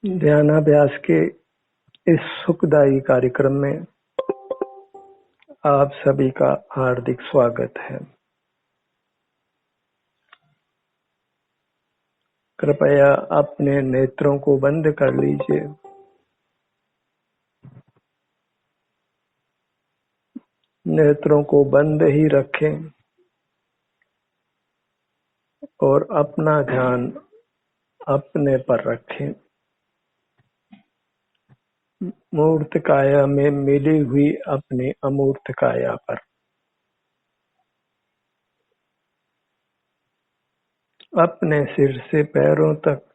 ध्यानाभ्यास के इस सुखदायी कार्यक्रम में आप सभी का हार्दिक स्वागत है। कृपया अपने नेत्रों को बंद कर लीजिए। नेत्रों को बंद ही रखें और अपना ध्यान अपने पर रखें। मूर्त काया में मिली हुई अपनी अमूर्त काया पर। अपने सिर से पैरों तक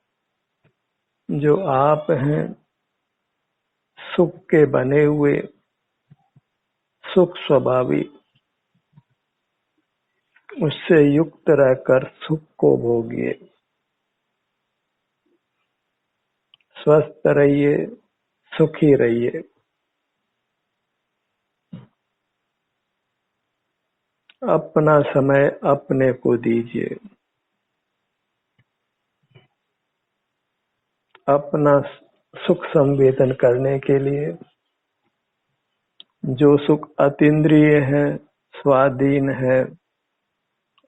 जो आप हैं, सुख के बने हुए, सुख स्वभावी, उससे युक्त रहकर सुख को भोगिए। स्वस्थ रहिए, सुखी रहिए। अपना समय अपने को दीजिए। अपना सुख संवेदन करने के लिए, जो सुख अतीन्द्रिय है, स्वाधीन है,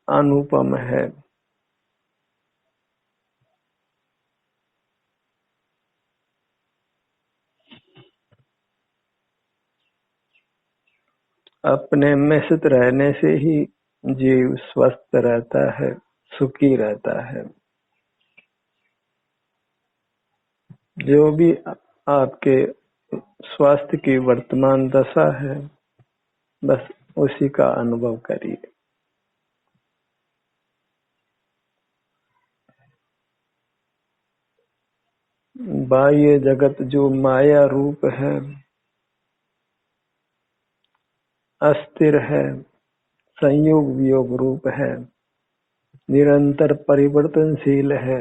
अनुपम है। अपने में स्थित रहने से ही जीव स्वस्थ रहता है, सुखी रहता है। जो भी आपके स्वास्थ्य की वर्तमान दशा है, बस उसी का अनुभव करिए। बाह्य जगत जो माया रूप है, अस्थिर है, संयोग वियोग रूप है, निरंतर परिवर्तनशील है,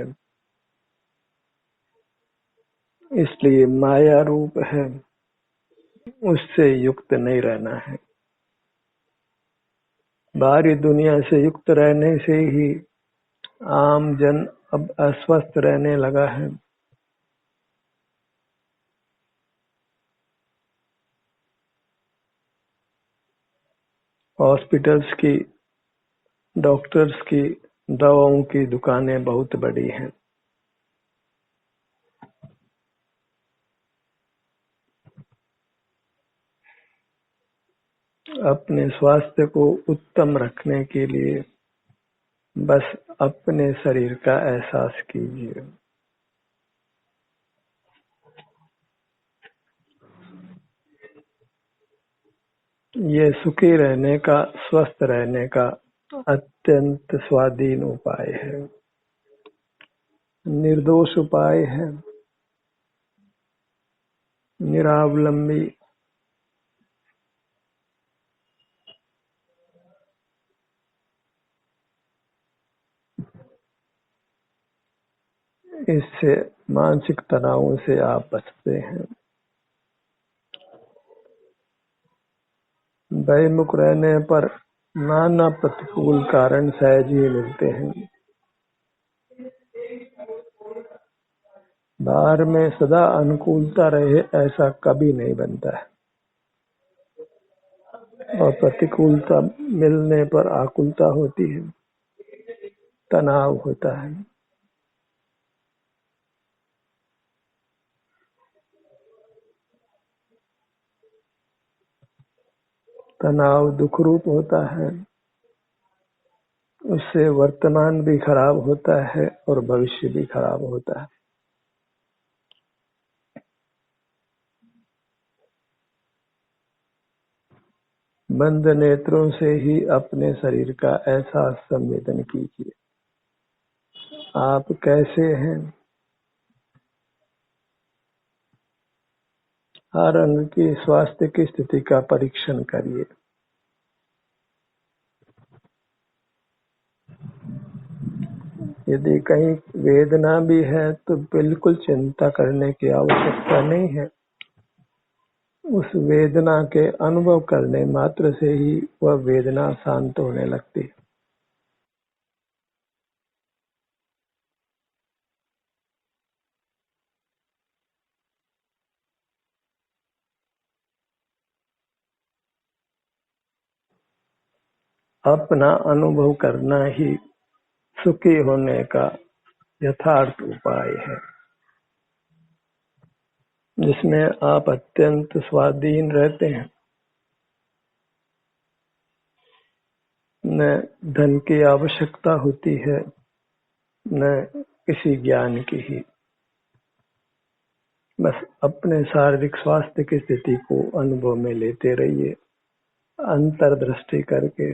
इसलिए माया रूप है, उससे युक्त नहीं रहना है। बाहरी दुनिया से युक्त रहने से ही आम जन अब अस्वस्थ रहने लगा है। हॉस्पिटल्स की, डॉक्टर्स की, दवाओं की दुकानें बहुत बड़ी हैं। अपने स्वास्थ्य को उत्तम रखने के लिए बस अपने शरीर का एहसास कीजिए। ये सुखी रहने का, स्वस्थ रहने का अत्यंत स्वाधीन उपाय है, निर्दोष उपाय है, निरावलंबी। इससे मानसिक तनावों से आप बचते हैं। भयमुक्त रहने पर नाना प्रतिकूल कारण सहज ही मिलते हैं। बाहर में सदा अनुकूलता रहे ऐसा कभी नहीं बनता है, और प्रतिकूलता मिलने पर आकुलता होती है, तनाव होता है। तनाव दुख रूप होता है, उससे वर्तमान भी खराब होता है और भविष्य भी खराब होता है। बंद नेत्रों से ही अपने शरीर का एहसास संवेदन कीजिए। आप कैसे हैं? हर अंग की स्वास्थ्य की स्थिति का परीक्षण करिए। यदि कहीं वेदना भी है तो बिल्कुल चिंता करने की आवश्यकता नहीं है। उस वेदना के अनुभव करने मात्र से ही वह वेदना शांत होने लगती है। अपना अनुभव करना ही सुखी होने का यथार्थ उपाय है, जिसमें आप अत्यंत स्वाधीन रहते हैं। न धन की आवश्यकता होती है, न किसी ज्ञान की ही। बस अपने शारीरिक स्वास्थ्य की स्थिति को अनुभव में लेते रहिए, अंतर्दृष्टि करके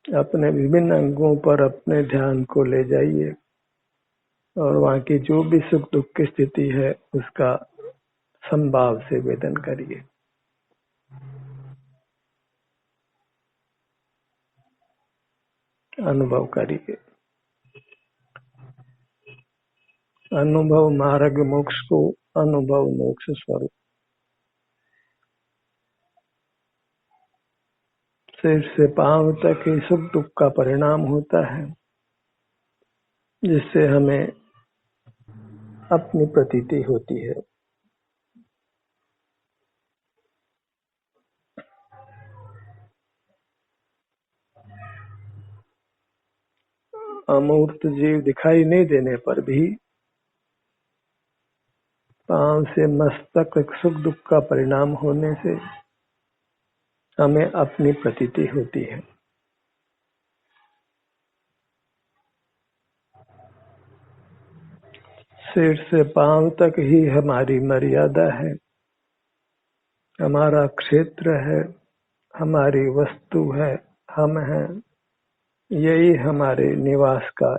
अपने विभिन्न अंगों पर अपने ध्यान को ले जाइए और वहाँ की जो भी सुख दुख की स्थिति है उसका संभाव से वेदन करिए। अनुभव करिए। अनुभव मार्ग मोक्ष को अनुभव मोक्ष स्वरूप। सिर से पांव तक ही सुख दुख का परिणाम होता है, जिससे हमें अपनी प्रतीति होती है। अमूर्त जीव दिखाई नहीं देने पर भी पांव से मस्तक तक सुख दुख का परिणाम होने से हमें अपनी प्रतीति होती है। सिर से पांव तक ही हमारी मर्यादा है, हमारा क्षेत्र है, हमारी वस्तु है, हम हैं। यही हमारे निवास का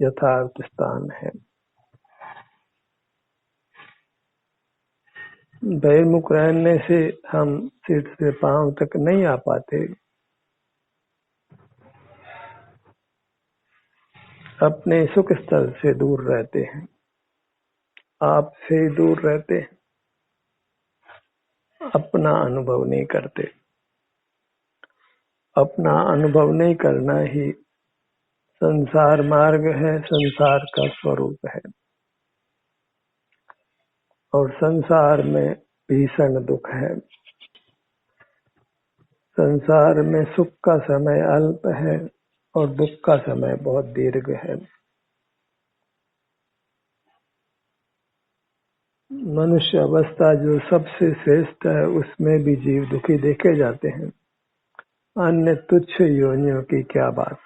यथार्थ स्थान है। बहिर्मुख रहने से हम सिर से पांव तक नहीं आ पाते, अपने सुख स्थल से दूर रहते हैं, आपसे दूर रहते हैं, अपना अनुभव नहीं करते। अपना अनुभव नहीं करना ही संसार मार्ग है, संसार का स्वरूप है। और संसार में भीषण दुख है। संसार में सुख का समय अल्प है और दुख का समय बहुत दीर्घ है। मनुष्य अवस्था जो सबसे श्रेष्ठ है, उसमें भी जीव दुखी देखे जाते हैं। अन्य तुच्छ योनियों की क्या बात।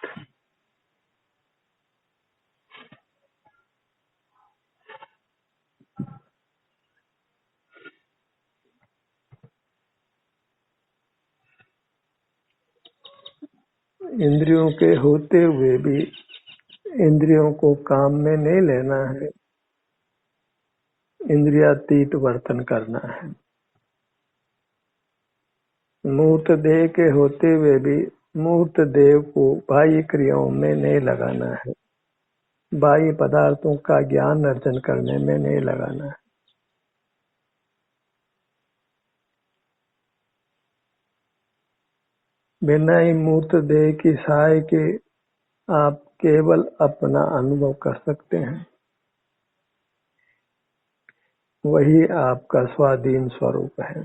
इंद्रियों के होते हुए भी इंद्रियों को काम में नहीं लेना है, इंद्रियातीत वर्तन करना है। मूर्त देह के होते हुए भी मूर्त देह को बाह्य क्रियाओं में नहीं लगाना है, बाह्य पदार्थों का ज्ञान अर्जन करने में नहीं लगाना है। बिना ही मूर्त देह की सहाय के आप केवल अपना अनुभव कर सकते हैं। वही आपका स्वाधीन स्वरूप है।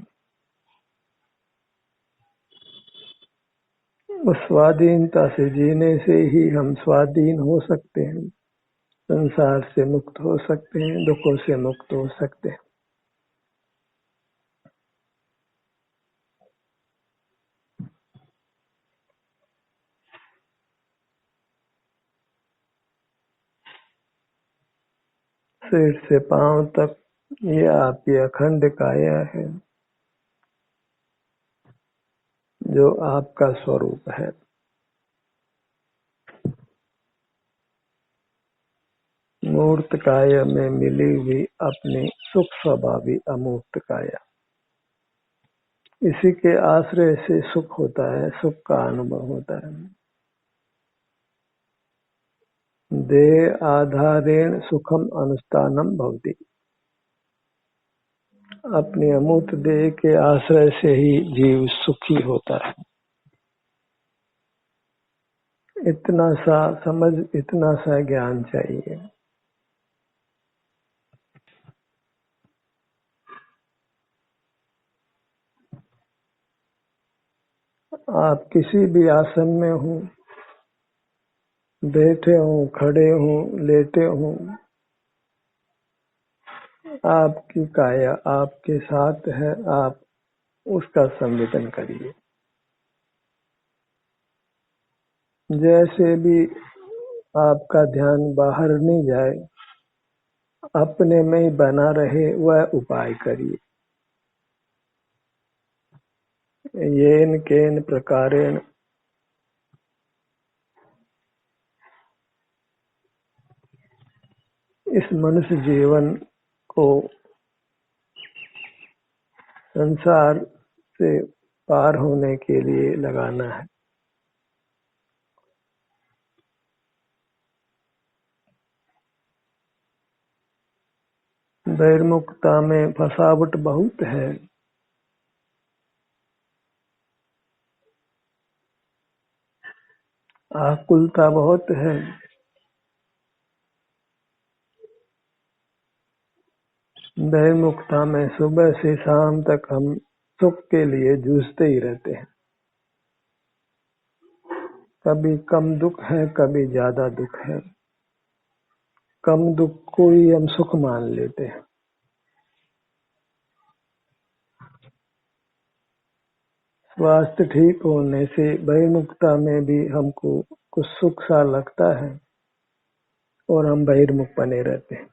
उस स्वाधीनता से जीने से ही हम स्वाधीन हो सकते हैं, संसार से मुक्त हो सकते हैं, दुखों से मुक्त हो सकते हैं। सिर से पांव तक ये आपकी अखंड काया है, जो आपका स्वरूप है। मूर्त काया में मिली हुई अपनी सुख स्वभावी अमूर्त काया, इसी के आश्रय से सुख होता है, सुख का अनुभव होता है। देह आधारेण सुखम अनुष्ठानम भवति। अपनी अमूर्त देह के आश्रय से ही जीव सुखी होता है। इतना सा समझ, इतना सा ज्ञान चाहिए। आप किसी भी आसन में हो, बैठे हो, खड़े हो, लेटे हो, आपकी काया आपके साथ है, आप उसका संवेदन करिए। जैसे भी आपका ध्यान बाहर नहीं जाए, अपने में ही बना रहे, वह उपाय करिए। येन केन प्रकारेण इस मनुष्य जीवन को संसार से पार होने के लिए लगाना है। बहिर्मुखता में फसावट बहुत है। आकुलता बहुत है। बहिर्मुखता में सुबह से शाम तक हम सुख के लिए जूझते ही रहते हैं। कभी कम दुख है, कभी ज्यादा दुख है। कम दुख को ही हम सुख मान लेते हैं। स्वास्थ्य ठीक होने से बहिर्मुखता में भी हमको कुछ सुख सा लगता है और हम बहिर्मुख बने रहते हैं,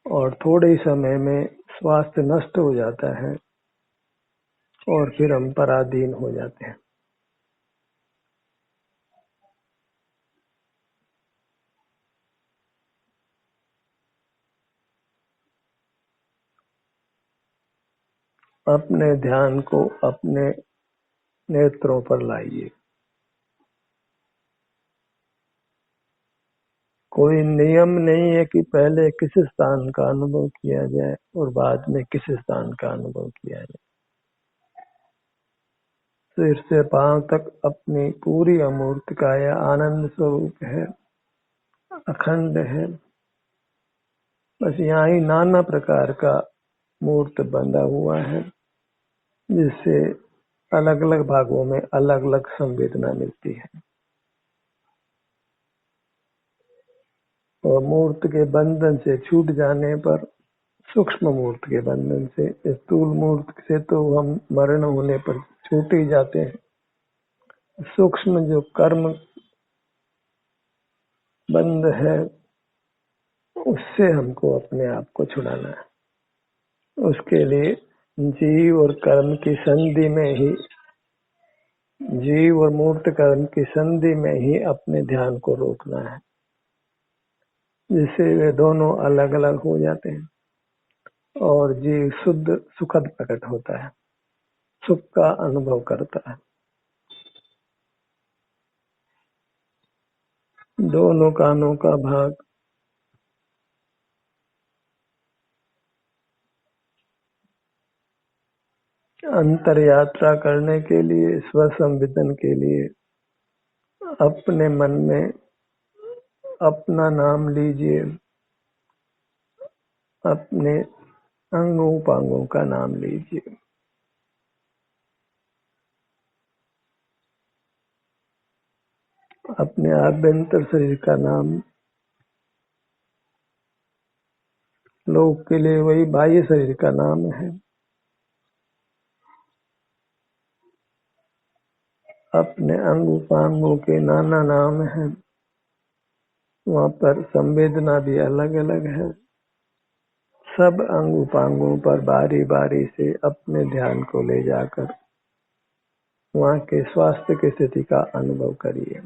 और थोड़े ही समय में स्वास्थ्य नष्ट हो जाता है और फिर हम पराधीन हो जाते हैं। अपने ध्यान को अपने नेत्रों पर लाइए। कोई नियम नहीं है कि पहले किस स्थान का अनुभव किया जाए और बाद में किस स्थान का अनुभव किया जाए। सिर से पांव तक अपनी पूरी अमूर्त काया आनंद स्वरूप है, अखंड है। बस यहाँ ही नाना प्रकार का मूर्त बंधा हुआ है, जिससे अलग अलग भागों में अलग अलग संवेदना मिलती है। और मूर्त के बंधन से छूट जाने पर, सूक्ष्म मूर्त के बंधन से, स्थूल मूर्त से तो हम मरण होने पर छूट ही जाते हैं। सूक्ष्म जो कर्म बंध है, उससे हमको अपने आप को छुड़ाना है। उसके लिए जीव और कर्म की संधि में ही, जीव और मूर्त कर्म की संधि में ही अपने ध्यान को रोकना है, जिससे वे दोनों अलग अलग हो जाते हैं और जीव शुद्ध सुखद प्रकट होता है, सुख का अनुभव करता है। दोनों कानों का भाग अंतर यात्रा करने के लिए, स्व संवेदन के लिए अपने मन में अपना नाम लीजिए, अपने अंगों उपांगों का नाम लीजिए। अपने आभ्यंतर शरीर का नाम, लोक के लिए वही बाह्य शरीर का नाम है। अपने अंग उपांगों के नाना नाम है, वहाँ पर संवेदना भी अलग अलग है। सब अंग उपांगों पर बारी बारी से अपने ध्यान को ले जाकर वहाँ के स्वास्थ्य की स्थिति का अनुभव करिए।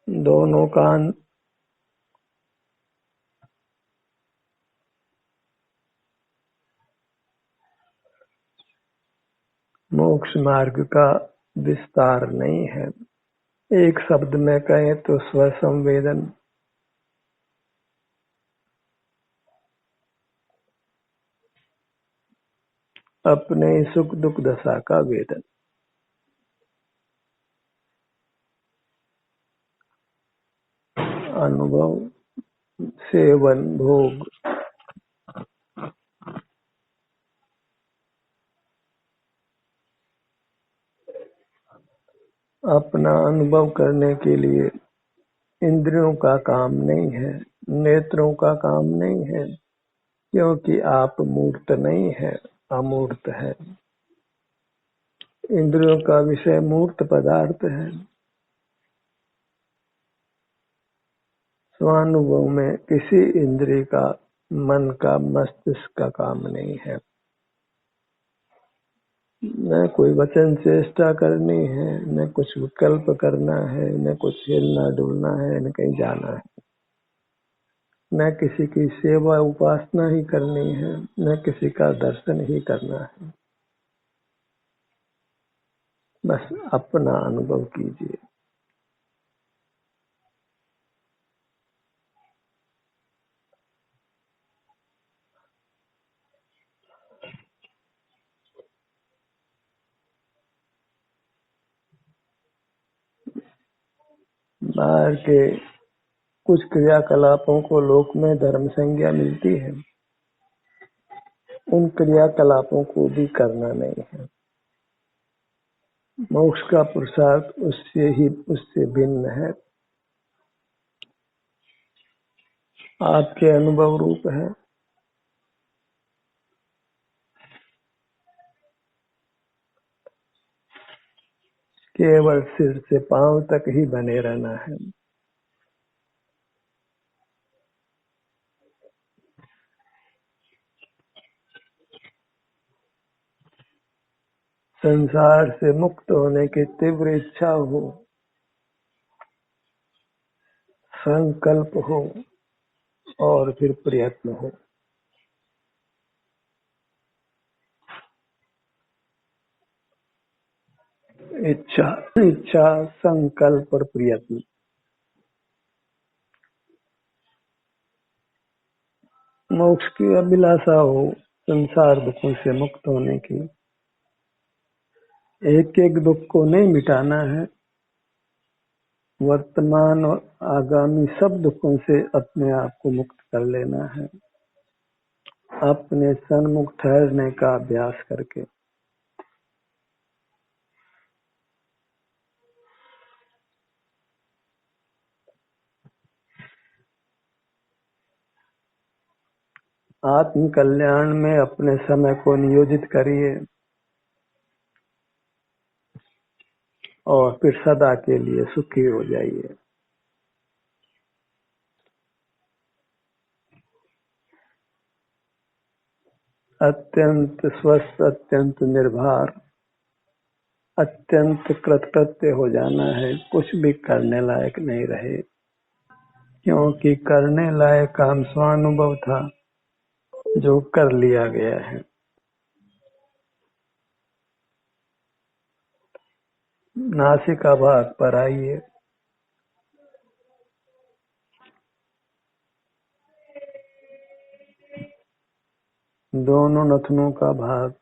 दोनों कान मोक्ष मार्ग का विस्तार नहीं है। एक शब्द में कहें तो स्व संवेदन। अपने सुख दुख दशा का वेदन। अनुभव, सेवन, भोग, अपना अनुभव करने के लिए इंद्रियों का काम नहीं है, नेत्रों का काम नहीं है, क्योंकि आप मूर्त नहीं है, अमूर्त है। इंद्रियों का विषय मूर्त पदार्थ है। स्वानुभव में किसी इंद्रिय का, मन का, मस्तिष्क का काम नहीं है। न कोई वचन चेष्टा करनी है, न कुछ विकल्प करना है, न कुछ हिलना डुलना है, न कहीं जाना है, न किसी की सेवा उपासना ही करनी है, न किसी का दर्शन ही करना है। बस अपना अनुभव कीजिए। बाहर के कुछ क्रियाकलापों को लोक में धर्म संज्ञा मिलती है, उन क्रियाकलापों को भी करना नहीं है। मोक्ष का पुरुषार्थ उससे भिन्न है, आपके अनुभव रूप है। केवल सिर से पांव तक ही बने रहना है। संसार से मुक्त होने की तीव्र इच्छा हो, संकल्प हो और फिर प्रयत्न हो। इच्छा इच्छा संकल्प और प्रयत्न। मोक्ष की अभिलाषा हो, संसार दुखों से मुक्त होने की। एक एक दुख को नहीं मिटाना है, वर्तमान और आगामी सब दुखों से अपने आप को मुक्त कर लेना है, अपने सन्मुख ठहरने का अभ्यास करके। आत्म कल्याण में अपने समय को नियोजित करिए और फिर सदा के लिए सुखी हो जाइए। अत्यंत स्वस्थ, अत्यंत निर्भर, अत्यंत कृतकृत्य हो जाना है, कुछ भी करने लायक नहीं रहे, क्योंकि करने लायक काम स्वानुभव था जो कर लिया गया है। नासिका भाग पर आइए, दोनों नथनों का भाग,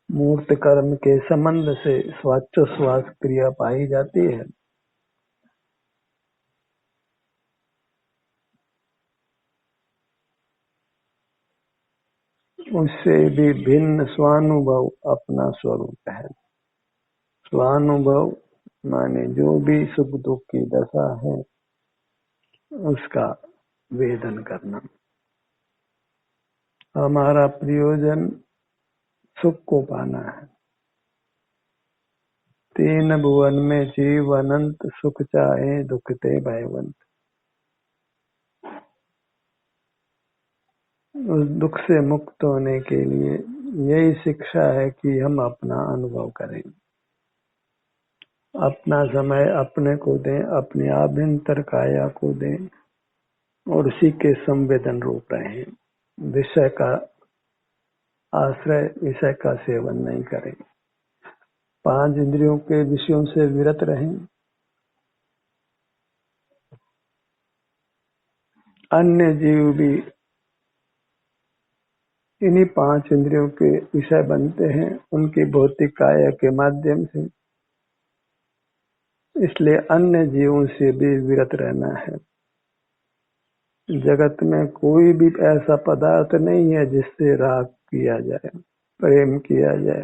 मूर्त कर्म के संबंध से स्वाचोश्वास क्रिया पाई जाती है। उससे भी भिन्न स्वानुभव अपना स्वरूप है। स्वानुभव माने जो भी सुख दुख की दशा है उसका वेदन करना। हमारा प्रयोजन सुख को पाना है। तीन भुवन में जीव अनंत, सुख चाहे दुख ते भयवंत। उस दुख से मुक्त होने के लिए यही शिक्षा है कि हम अपना अनुभव करें, अपना समय अपने को दें, अपनी आभ्यंतर काया को दें और उसी के संवेदन रूप रहें। विषय का आश्रय, विषय का सेवन नहीं करें। 5 इंद्रियों के विषयों से विरत रहें। अन्य जीव भी इन्हीं 5 इंद्रियों के विषय बनते हैं, उनकी भौतिक काया के माध्यम से। इसलिए अन्य जीवों से भी विरत रहना है। जगत में कोई भी ऐसा पदार्थ नहीं है जिससे राग किया जाए, प्रेम किया जाए,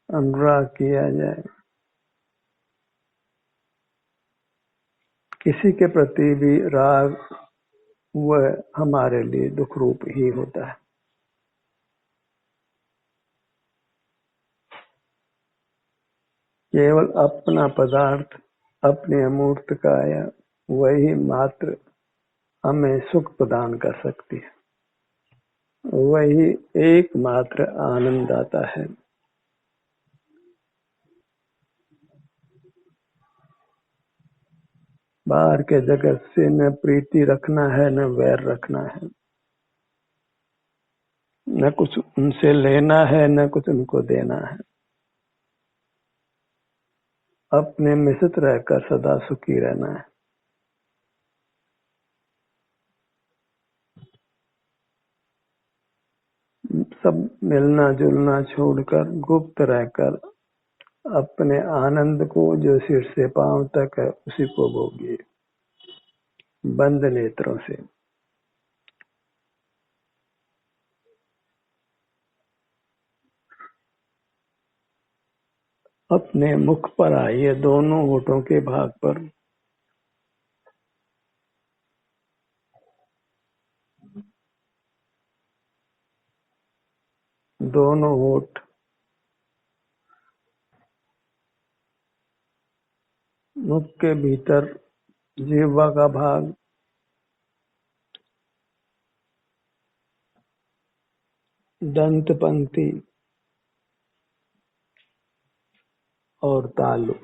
अनुराग किया जाए। किसी के प्रति भी राग वह हमारे लिए दुख रूप ही होता है। केवल अपना पदार्थ, अपने अमूर्त काया वही मात्र हमें सुख प्रदान कर सकती है, वही एकमात्र आनंद आता है। बाहर के जगत से न प्रीति रखना है, न वैर रखना है, न कुछ उनसे लेना है, न कुछ उनको देना है। अपने मिश्रित रहकर सदा सुखी रहना है। सब मिलना जुलना छोड़कर गुप्त रहकर अपने आनंद को जो सिर से पांव तक है उसी को भोगिए, बंद नेत्रों से। अपने मुख पर आइए, दोनों होठों के भाग पर। दोनों होठ मुख के भीतर, जिह्वा का भाग, दंत पंक्ति और तालु।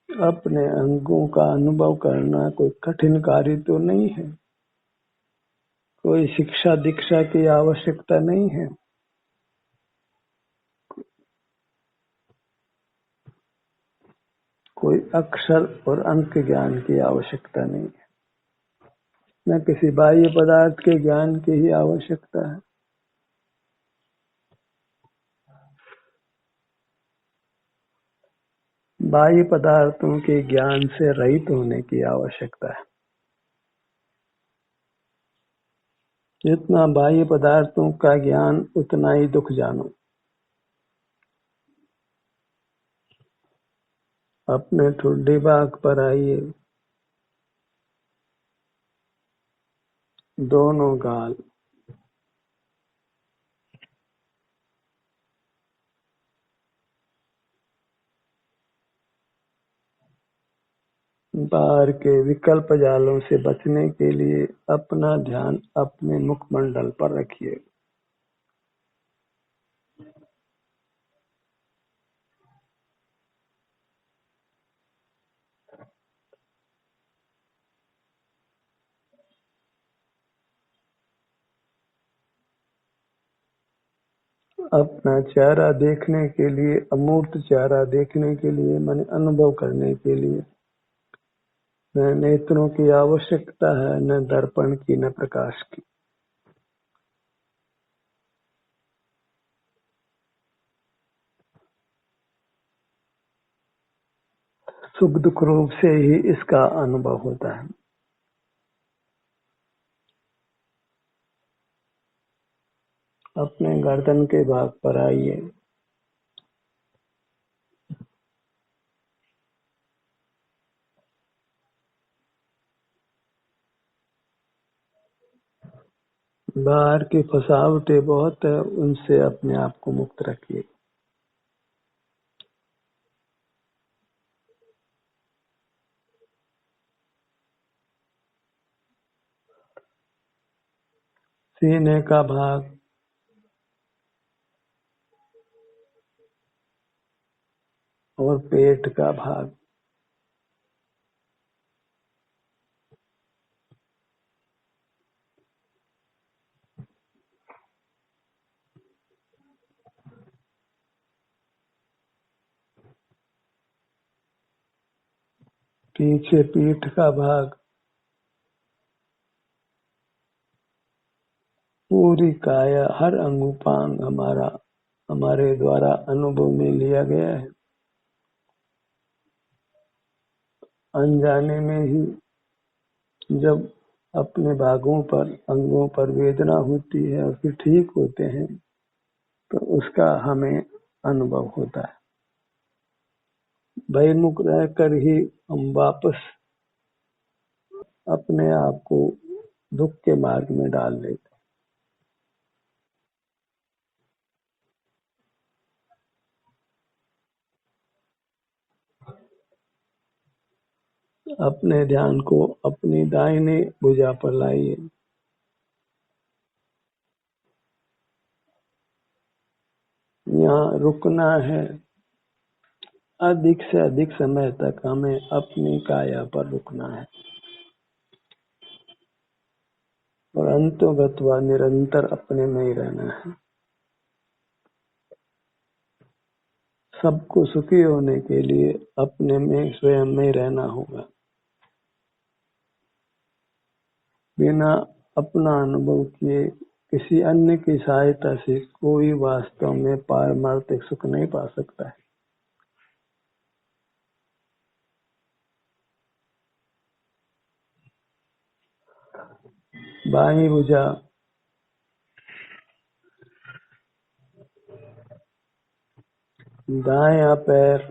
अपने अंगों का अनुभव करना कोई कठिन कार्य तो नहीं है, कोई शिक्षा दीक्षा की आवश्यकता नहीं है, कोई अक्षर और अंक ज्ञान की आवश्यकता नहीं है, न किसी बाह्य पदार्थ के ज्ञान की ही आवश्यकता है। बाह्य पदार्थों के ज्ञान से रहित होने की आवश्यकता है। जितना बाह्य पदार्थों का ज्ञान उतना ही दुख जानो। अपने ठुड्डी बाग पर आइए, दोनों गाल, बाहर के विकल्प जालों से बचने के लिए अपना ध्यान अपने मुखमंडल पर रखिए। अपना चेहरा देखने के लिए, अमूर्त चेहरा देखने के लिए, मन अनुभव करने के लिए न नेत्रों की आवश्यकता है, न दर्पण की, न प्रकाश की। सुख दुख रूप से ही इसका अनुभव होता है। अपने गर्दन के भाग पर आइए, बाहर की फसावटें बहुत है, उनसे अपने आप को मुक्त रखिए। सीने का भाग और पेट का भाग, पीछे पीठ का भाग, पूरी काया, हर अंगुपांग हमारे द्वारा अनुभव में लिया गया है। अनजाने में ही जब अपने भागों पर, अंगों पर वेदना होती है और फिर ठीक होते हैं तो उसका हमें अनुभव होता है। भयमुक्त रहकर ही हम वापस अपने आप को दुख के मार्ग में डाल लेते। अपने ध्यान को अपनी दाहिने भुजा पर लाइए। यहाँ रुकना है। अधिक से अधिक समय तक हमें अपनी काया पर रुकना है और अंतोगत व निरंतर अपने में ही रहना है। सबको सुखी होने के लिए अपने में, स्वयं में रहना होगा। बिना अपना अनुभव किए किसी अन्य की सहायता से कोई वास्तव में पारमार्थिक सुख नहीं पा सकता है। बाईं भुजा दायां पैर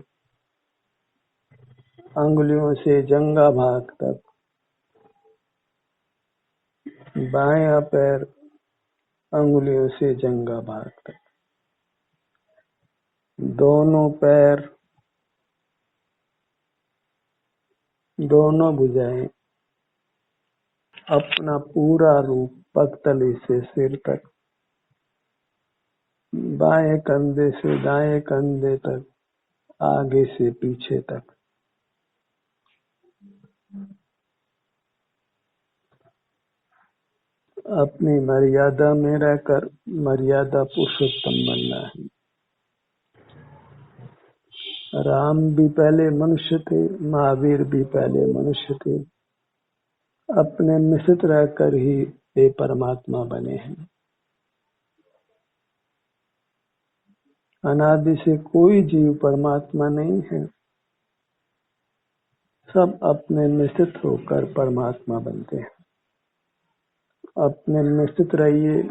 अंगुलियों से जंघा भाग तक, बायां पैर अंगुलियों से जंघा भाग तक, दोनों पैर, दोनों भुजाएं अपना पूरा रूप पगतली से सिर तक, बाएं कंधे से दाएं कंधे तक, आगे से पीछे तक। अपनी मर्यादा में रहकर मर्यादा पुरुषोत्तम बनना है। राम भी पहले मनुष्य थे, महावीर भी पहले मनुष्य थे। अपने में स्थित रहकर ही वे परमात्मा बने हैं। अनादि से कोई जीव परमात्मा नहीं है। सब अपने में स्थित होकर परमात्मा बनते हैं। अपने में स्थित रहिए,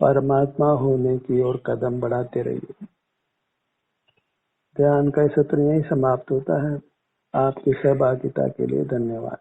परमात्मा होने की ओर कदम बढ़ाते रहिए। ध्यान का सत्र यही समाप्त होता है। आपकी सहभागिता के लिए धन्यवाद।